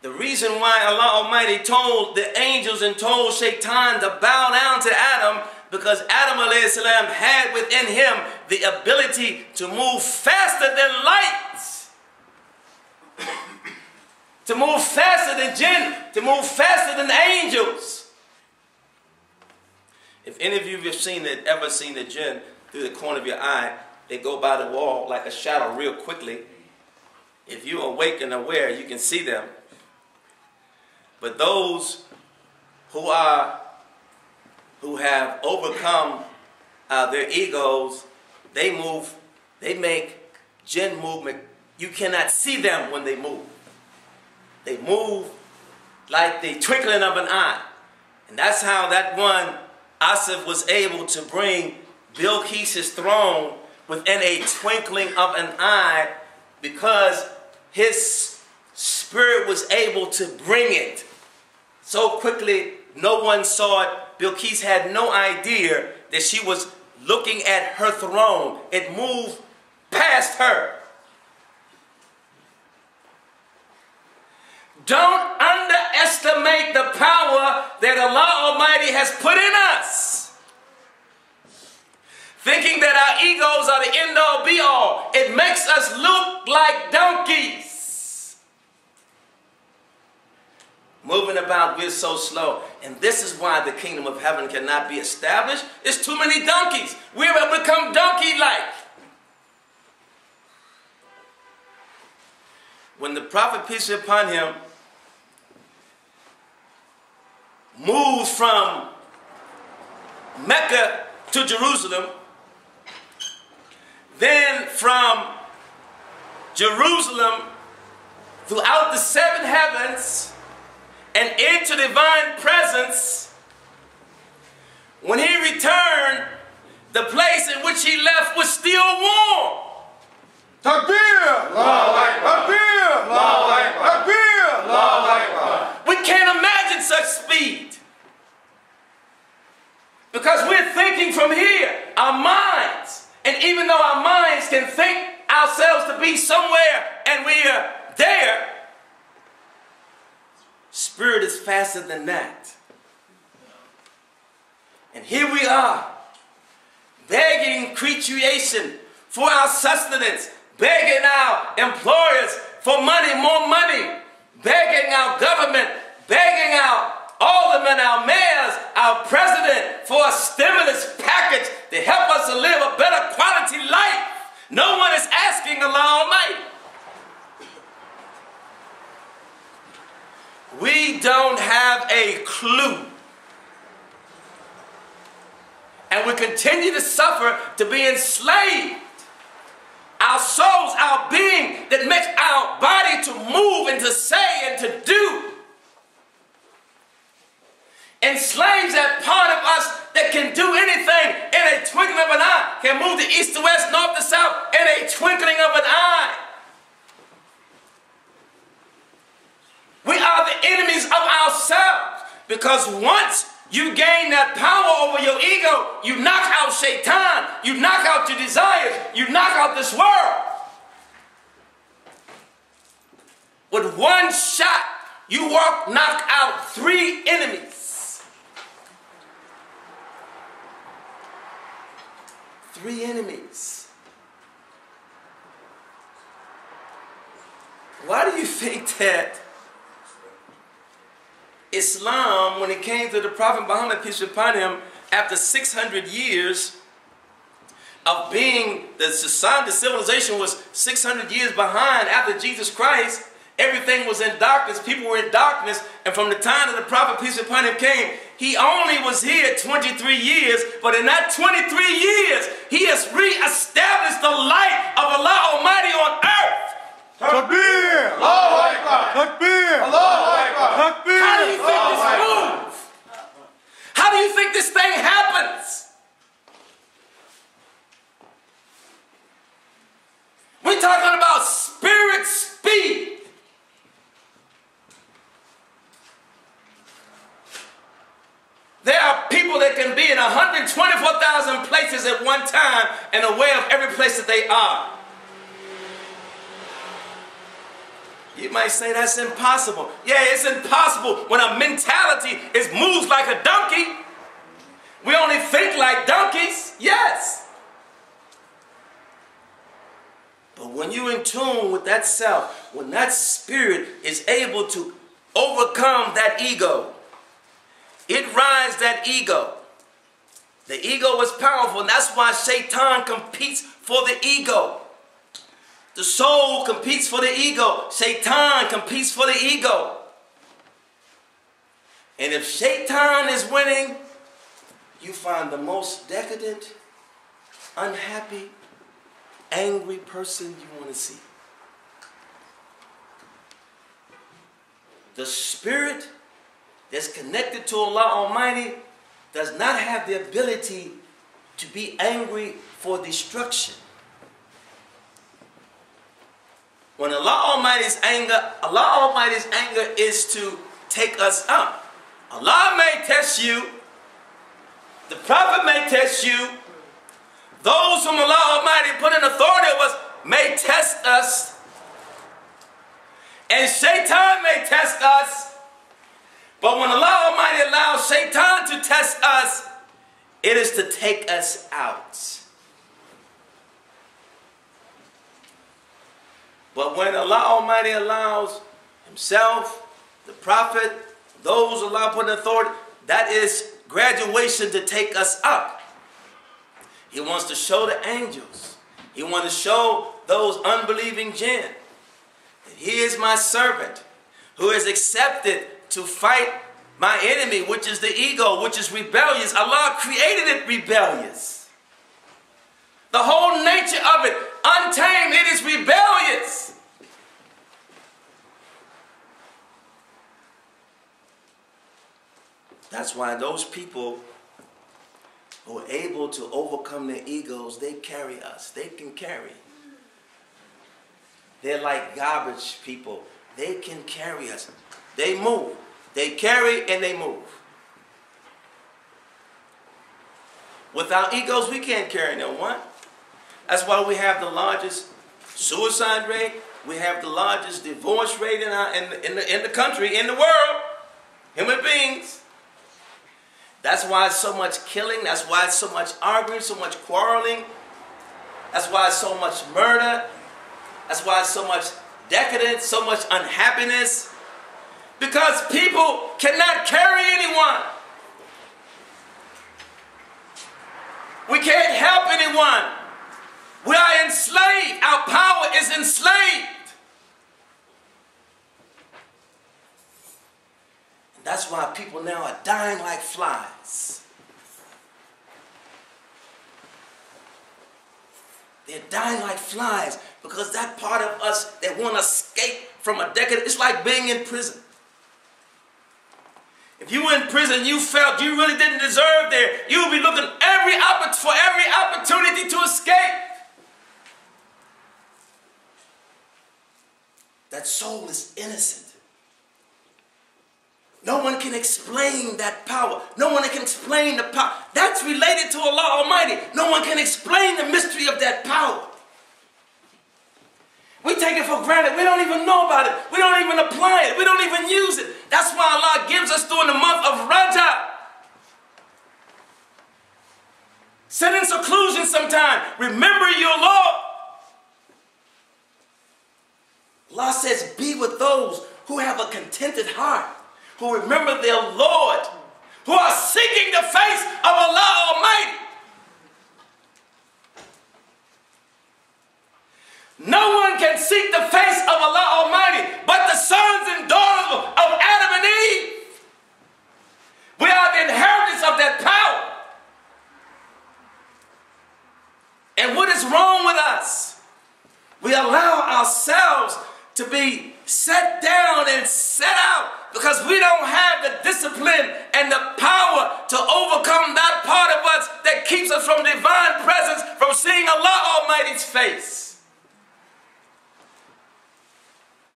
The reason why Allah Almighty told the angels and told Shaitan to bow down to Adam, because Adam alayhi salam had within him the ability to move faster than light, to move faster than jinn, to move faster than angels. If any of you have ever seen the jinn through the corner of your eye, they go by the wall like a shadow real quickly. If you're awake and aware, you can see them. But those who have overcome their egos, they make jinn movement. You cannot see them when they move. They move like the twinkling of an eye. And that's how that one Asif was able to bring Bilqis' throne within a twinkling of an eye, because his spirit was able to bring it so quickly. No one saw it. Bilqis had no idea that she was looking at her throne. It moved past her. Don't underestimate the power that Allah Almighty has put in us. Thinking that our egos are the end-all be-all. It makes us look like donkeys. Moving about, we're so slow. And this is why the kingdom of heaven cannot be established. There's too many donkeys. We've become donkey-like. When the Prophet, peace be upon him, moved from Mecca to Jerusalem, then from Jerusalem throughout the 7 heavens and into divine presence, when he returned, the place in which he left was still warm. Takbir! Allahu Akbar! Takbir! Allahu Akbar! Takbir! Allahu Akbar! We can't imagine such speed. Because we're thinking from here, our minds. And even though our minds can think ourselves to be somewhere and we are there, spirit is faster than that. And here we are, begging creation for our sustenance, begging our employers for money, more money, begging our government, begging our aldermen, our mayors, our president for a stimulus package to help us to live a better quality life. No one is asking Allah Almighty. We don't have a clue. And we continue to suffer, to be enslaved. Our souls, our being that makes our body to move and to say and to do, enslaves that part of us that can do anything in a twinkling of an eye, can move to east to west, north to south in a twinkling of an eye. We are the enemies of ourselves, because once you gain that power over your ego, you knock out Shaitan, you knock out your desires, you knock out this world. With one shot, you knock out 3 enemies. 3 enemies. Why do you think that Islam, when it came to the Prophet Muhammad, peace be upon him, after 600 years of being, the civilization was 600 years behind after Jesus Christ, everything was in darkness, people were in darkness, and from the time that the Prophet, peace be upon him, came, he only was here 23 years, but in that 23 years, he has re-established the light of Allah Almighty on earth. Takbir! Allahu Akbar! Takbir! Allahu Akbar! Takbir! How do you think this moves? How do you think this thing happens? We're talking about spirit speed. There are people that can be in 124,000 places at one time and aware of every place that they are. You might say that's impossible. Yeah, it's impossible when a mentality moves like a donkey. We only think like donkeys, yes. But when you're in tune with that self, when that spirit is able to overcome that ego, it rides that ego. The ego is powerful, and that's why Shaitan competes for the ego. The soul competes for the ego. Shaitan competes for the ego. And if Shaitan is winning, you find the most decadent, unhappy, angry person you want to see. The spirit that's connected to Allah Almighty does not have the ability to be angry for destruction. When Allah Almighty's anger is to take us up. Allah may test you. The Prophet may test you. Those whom Allah Almighty put in authority of us may test us. And Shaitan may test us. But when Allah Almighty allows Shaitan to test us, it is to take us out. But when Allah Almighty allows Himself, the Prophet, those Allah put in authority, that is graduation to take us up. He wants to show the angels. He wants to show those unbelieving jinn that He is my servant who is accepted to fight my enemy, which is the ego, which is rebellious. Allah created it rebellious. The whole nature of it, untamed, it is rebellious. That's why those people who are able to overcome their egos, they carry us. They can carry. They're like garbage people. They can carry us. They move. They carry and they move. Without egos, we can't carry no one. That's why we have the largest suicide rate. We have the largest divorce rate in the country, in the world. Human beings. That's why it's so much killing. That's why it's so much arguing, so much quarreling. That's why it's so much murder. That's why it's so much decadence, so much unhappiness. Because people cannot carry anyone. We can't help anyone. We are enslaved. Our power is enslaved. And that's why people now are dying like flies. They're dying like flies because that part of us that want to escape from a decade, it's like being in prison. If you were in prison, you felt you really didn't deserve there, you would be looking for every opportunity to escape. That soul is innocent. No one can explain that power. No one can explain the power. That's related to Allah Almighty. No one can explain the mystery of that power. We take it for granted. We don't even know about it. We don't even apply it. We don't even use it. That's why Allah gives us during the month of Rajab. Sit in seclusion sometime. Remember your Lord. Allah says, be with those who have a contented heart, who remember their Lord, who are seeking the face of Allah Almighty. No one can seek the face of Allah Almighty but the sons and daughters of Adam and Eve. We are the inheritors of that power. And what is wrong with us? We allow ourselves to be set down and set out because we don't have